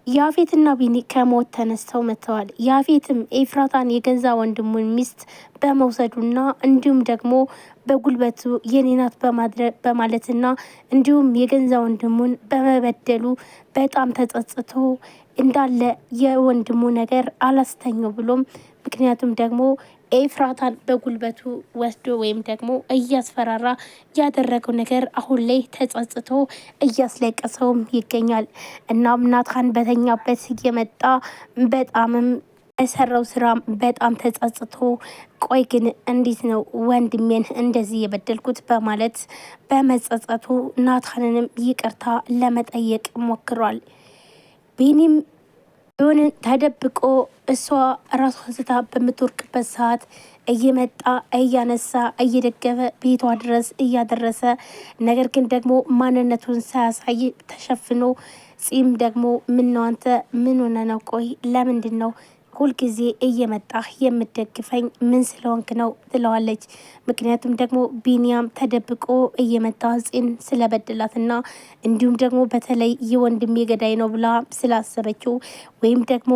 ያፌትና ቢኒ ከሞት ተነስተው መጥተዋል። ያፌትም ኤፍራታን የገዛ ወንድሙን ሚስት በመውሰዱና እንዲሁም ደግሞ በጉልበቱ የኔ ናት በማለትና እንዲሁም የገዛ ወንድሙን በመበደሉ በጣም ተጸጽቶ እንዳለ የወንድሙ ነገር አላስተኘው ብሎም ምክንያቱም ደግሞ ኤፍራታን በጉልበቱ ወስዶ ወይም ደግሞ እያስፈራራ ያደረገው ነገር አሁን ላይ ተጸጽቶ እያስለቀሰውም ይገኛል። እናም ናታን በተኛበት እየመጣ በጣምም የሰራው ስራ በጣም ተጸጽቶ ቆይ ግን እንዴት ነው ወንድሜን እንደዚህ የበደልኩት በማለት በመጸጸቱ ናታንንም ይቅርታ ለመጠየቅ ሞክሯል። ቢኒም ቢሆን ተደብቆ እሷ ራሷን ስታ በምትወርቅበት ሰዓት እየመጣ እያነሳ እየደገፈ ቤቷ ድረስ እያደረሰ ነገር ግን ደግሞ ማንነቱን ሳያሳይ ተሸፍኖ ጺም ደግሞ ምነው አንተ ምን ሆነ ነው? ቆይ ለምንድን ነው ሁልጊዜ እየመጣህ የምደግፈኝ ምን ስለሆንክ ነው ትለዋለች። ምክንያቱም ደግሞ ቢኒያም ተደብቆ እየመጣ ጺን ስለበደላትና እንዲሁም ደግሞ በተለይ የወንድሜ ገዳይ ነው ብላ ስላሰበችው ወይም ደግሞ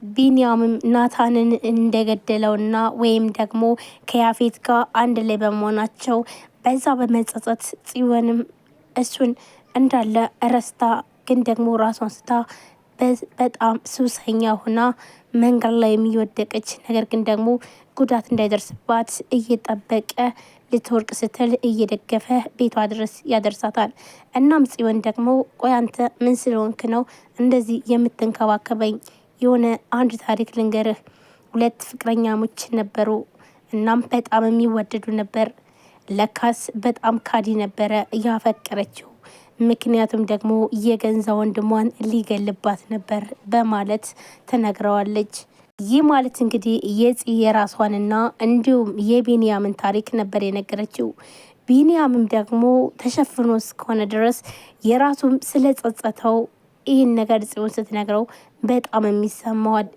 ቢኒያምም ናታንን እንደገደለውና ወይም ደግሞ ከያፌት ጋር አንድ ላይ በመሆናቸው በዛ በመጸጸት ጽዮንም እሱን እንዳለ ረስታ ግን ደግሞ ራሷን ስታ በጣም ሱሰኛ ሆና መንገድ ላይ የሚወደቀች ነገር ግን ደግሞ ጉዳት እንዳይደርስባት እየጠበቀ ልትወርቅ ስትል እየደገፈ ቤቷ ድረስ ያደርሳታል። እናም ጽዮን ደግሞ ቆይ አንተ ምን ስለሆንክ ነው እንደዚህ የምትንከባከበኝ? የሆነ አንድ ታሪክ ልንገርህ። 2 ፍቅረኛሞች ነበሩ። እናም በጣም የሚወደዱ ነበር። ለካስ በጣም ካዲ ነበረ ያፈቀረችው። ምክንያቱም ደግሞ የገንዛ ወንድሟን ሊገልባት ነበር በማለት ተነግረዋለች። ይህ ማለት እንግዲህ የራሷንና እንዲሁም የቢንያምን ታሪክ ነበር የነገረችው። ቢንያምም ደግሞ ተሸፍኖ እስከሆነ ድረስ የራሱም ስለጸጸተው ይህን ነገር ጽዮን ስትነግረው በጣም የሚሰማዋል።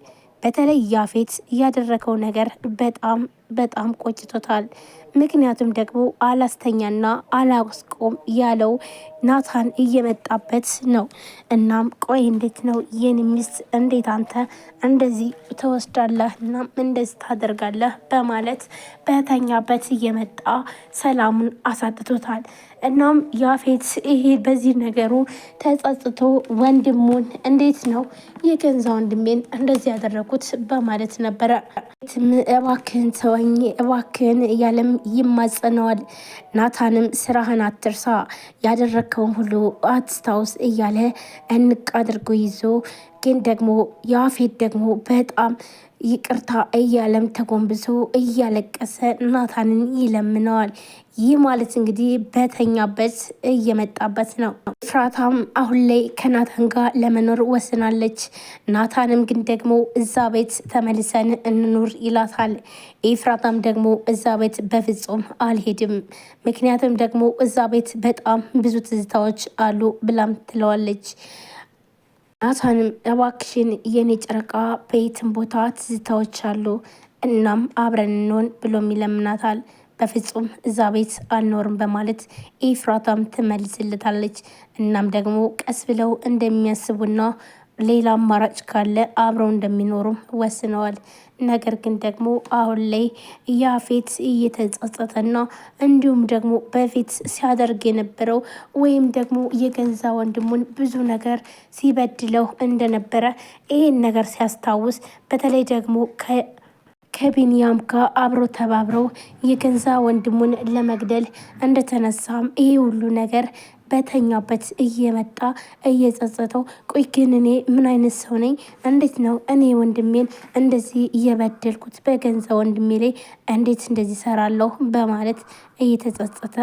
በተለይ ያፌት ያደረገው ነገር በጣም ቆጭቶታል። ምክንያቱም ደግሞ አላስተኛና አላስቆም ያለው ናታን እየመጣበት ነው። እናም ቆይ እንዴት ነው የኔ ሚስት እንዴት አንተ እንደዚህ ትወስዳለህ እና እንደዚህ ታደርጋለህ በማለት በተኛበት እየመጣ ሰላሙን አሳጥቶታል። እናም ያፌት ይሄ በዚህ ነገሩ ተጸጽቶ ወንድሙን እንዴት ነው የገንዛ ወንድሜን እንደዚህ ያደረጉት በማለት ነበረ። እባክህን ተወኝ እባክህን እያለም ይማጸነዋል። ናታንም ስራህን አትርሳ፣ ያደረግከውን ሁሉ አትስታውስ እያለ እንቅ አድርጎ ይዞ ግን ደግሞ ያፌት ደግሞ በጣም ይቅርታ እያለም ተጎንብሶ እያለቀሰ ናታንን ይለምነዋል። ይህ ማለት እንግዲህ በተኛበት እየመጣበት ነው። ኤፍራታም አሁን ላይ ከናታን ጋር ለመኖር ወስናለች። ናታንም ግን ደግሞ እዛ ቤት ተመልሰን እንኑር ይላታል። ኤፍራታም ደግሞ እዛ ቤት በፍጹም አልሄድም፣ ምክንያቱም ደግሞ እዛ ቤት በጣም ብዙ ትዝታዎች አሉ ብላም ትለዋለች። ናታንም እባክሽን የኔ ጨረቃ በየትም ቦታ ትዝታዎች አሉ፣ እናም አብረን እንሆን ብሎም ይለምናታል። በፍጹም እዛ ቤት አልኖርም በማለት ኤፍራታም ትመልስልታለች። እናም ደግሞ ቀስ ብለው እንደሚያስቡና ሌላ አማራጭ ካለ አብረው እንደሚኖሩም ወስነዋል። ነገር ግን ደግሞ አሁን ላይ ያፌት እየተጸጸተና እንዲሁም ደግሞ በፊት ሲያደርግ የነበረው ወይም ደግሞ የገንዛ ወንድሙን ብዙ ነገር ሲበድለው እንደነበረ ይህን ነገር ሲያስታውስ በተለይ ደግሞ ከቢንያም ጋር አብሮ ተባብረው የገንዛ ወንድሙን ለመግደል እንደተነሳም ይሄ ሁሉ ነገር በተኛበት እየመጣ እየጸጸተው ቆይ ግን እኔ ምን አይነት ሰው ነኝ? እንዴት ነው እኔ ወንድሜን እንደዚህ እየበደልኩት በገንዛ ወንድሜ ላይ እንዴት እንደዚህ ሰራለሁ በማለት እየተጸጸተ።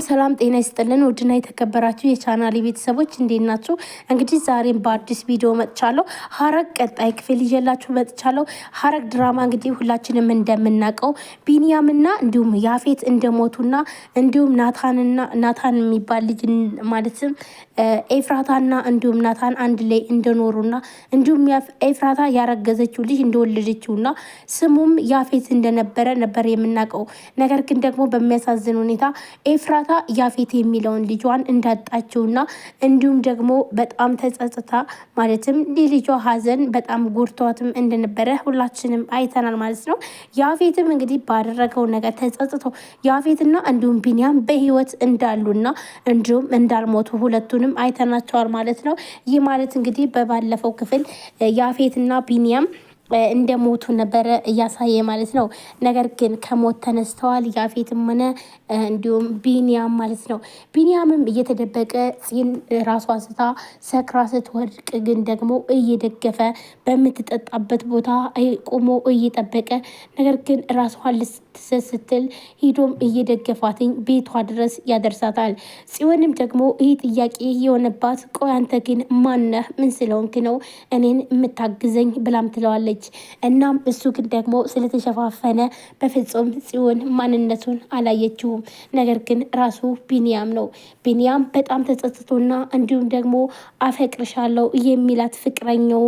ሰላም ጤና ይስጥልን ውድና የተከበራችሁ የቻናሌ ቤተሰቦች እንዴት ናችሁ? እንግዲህ ዛሬም በአዲስ ቪዲዮ መጥቻለሁ። ሐረግ ቀጣይ ክፍል ይዤላችሁ መጥቻለሁ። ሐረግ ድራማ እንግዲህ ሁላችንም እንደምናውቀው ቢንያምና እንዲሁም ያፌት እንደሞቱና እንዲሁም ናታን የሚባል ልጅ ማለትም ኤፍራታና እንዲሁም ናታን አንድ ላይ እንደኖሩና እንዲሁም ኤፍራታ ያረገዘችው ልጅ እንደወለደችውና ስሙም ያፌት እንደነበረ ነበር የምናውቀው። ነገር ግን ደግሞ በሚያሳዝን ሁኔታ ኤፍራታ ያፌት የሚለውን ልጇን እንዳጣችውና እንዲሁም ደግሞ በጣም ተጸጽታ ማለትም የልጇ ሀዘን በጣም ጎድቷትም እንደነበረ ሁላችንም አይተናል ማለት ነው። ያፌትም እንግዲህ ባደረገው ነገር ተጸጽቶ ያፌትና እንዲሁም ቢኒያም በህይወት እንዳሉና እንዲሁም እንዳልሞቱ ሁለቱንም አይተናቸዋል ማለት ነው። ይህ ማለት እንግዲህ በባለፈው ክፍል ያፌትና ቢኒያም እንደሞቱ ነበረ እያሳየ ማለት ነው። ነገር ግን ከሞት ተነስተዋል ያፌትም ሆነ እንዲሁም ቢኒያም ማለት ነው። ቢኒያምም እየተደበቀ ፂን ራሷ ስታ ሰክራ ስትወድቅ ግን ደግሞ እየደገፈ በምትጠጣበት ቦታ ቆሞ እየጠበቀ ነገር ግን ራሷን ልትስት ስትል ሂዶም እየደገፋትኝ ቤቷ ድረስ ያደርሳታል። ጽዮንም ደግሞ ይህ ጥያቄ የሆነባት ቆይ አንተ ግን ማነህ? ምን ስለሆንክ ነው እኔን የምታግዘኝ? ብላም ትለዋለች። እናም እሱ ግን ደግሞ ስለተሸፋፈነ በፍጹም ጽዮን ማንነቱን አላየችውም። ነገር ግን ራሱ ቢኒያም ነው። ቢኒያም በጣም ተጸጽቶና እንዲሁም ደግሞ አፈቅርሻለሁ የሚላት ፍቅረኛው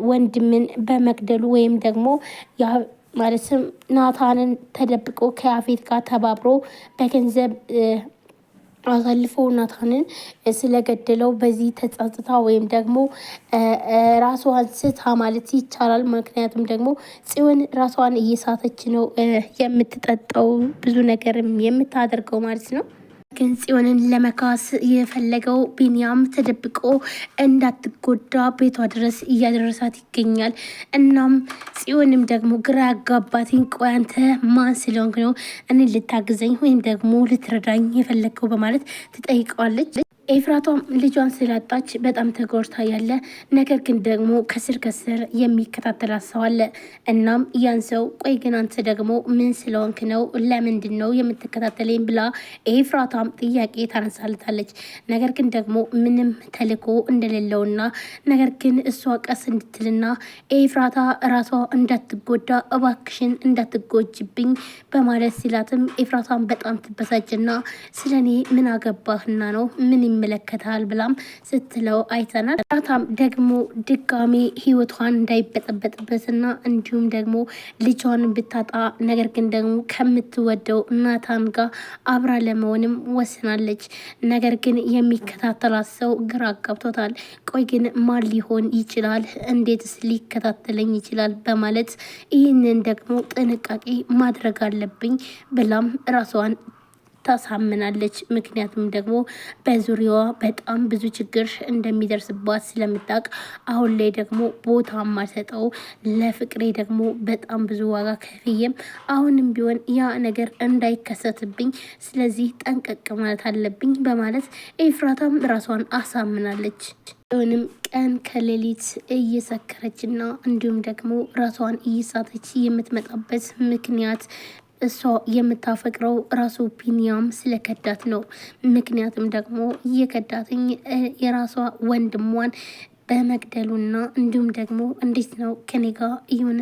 ወንድምን በመግደሉ ወይም ደግሞ ማለትም ናታንን ተደብቆ ከያፌት ጋር ተባብሮ በገንዘብ አሳልፎ ናታንን ስለገደለው በዚህ ተጸጽታ ወይም ደግሞ ራሷን ስታ ማለት ይቻላል። ምክንያቱም ደግሞ ጽዮን ራሷን እየሳተች ነው የምትጠጣው ብዙ ነገርም የምታደርገው ማለት ነው። ግን ጽዮንን ለመካስ የፈለገው ቢኒያም ተደብቆ እንዳትጎዳ ቤቷ ድረስ እያደረሳት ይገኛል። እናም ጽዮንም ደግሞ ግራ ያጋባትኝ ቆይ አንተ ማን ስለሆንክ ነው እኔ ልታግዘኝ ወይም ደግሞ ልትረዳኝ የፈለግከው በማለት ትጠይቀዋለች። ኤፍራቷም ልጇን ስላጣች በጣም ተጎድታ ያለ ነገር ግን ደግሞ ከስር ከስር የሚከታተላት ሰው አለ። እናም ያን ሰው ቆይ ግን አንተ ደግሞ ምን ስለሆንክ ነው ለምንድን ነው የምትከታተለኝ ብላ ኤፍራቷም ጥያቄ ታነሳልታለች። ነገር ግን ደግሞ ምንም ተልዕኮ እንደሌለውና ነገር ግን እሷ ቀስ እንድትልና ኤፍራታ ራሷ እንዳትጎዳ እባክሽን እንዳትጎጅብኝ በማለት ሲላትም ኤፍራቷም በጣም ትበሳጭና ስለኔ ምን አገባህና ነው ምን ይመለከታል ብላም ስትለው አይተናል። ናታም ደግሞ ድጋሚ ህይወቷን እንዳይበጠበጥበትና እንዲሁም ደግሞ ልጇን ብታጣ ነገር ግን ደግሞ ከምትወደው ናታን ጋር አብራ ለመሆንም ወስናለች። ነገር ግን የሚከታተላት ሰው ግራ አጋብቶታል። ቆይ ግን ማን ሊሆን ይችላል? እንዴትስ ሊከታተለኝ ይችላል? በማለት ይህንን ደግሞ ጥንቃቄ ማድረግ አለብኝ ብላም ራሷን ታሳምናለች። ምክንያቱም ደግሞ በዙሪያዋ በጣም ብዙ ችግር እንደሚደርስባት ስለምታውቅ አሁን ላይ ደግሞ ቦታ ማሰጠው ለፍቅሬ ደግሞ በጣም ብዙ ዋጋ ከፍዬም አሁንም ቢሆን ያ ነገር እንዳይከሰትብኝ ስለዚህ ጠንቀቅ ማለት አለብኝ በማለት ኤፍራታም ራሷን አሳምናለች። ሆንም ቀን ከሌሊት እየሰከረችና እንዲሁም ደግሞ ራሷን እየሳተች የምትመጣበት ምክንያት እሷ የምታፈቅረው ራሱ ቢኒያም ስለከዳት ነው። ምክንያቱም ደግሞ የከዳትኝ የራሷ ወንድሟን በመግደሉና እንዲሁም ደግሞ እንዴት ነው ከኔ ጋር የሆነ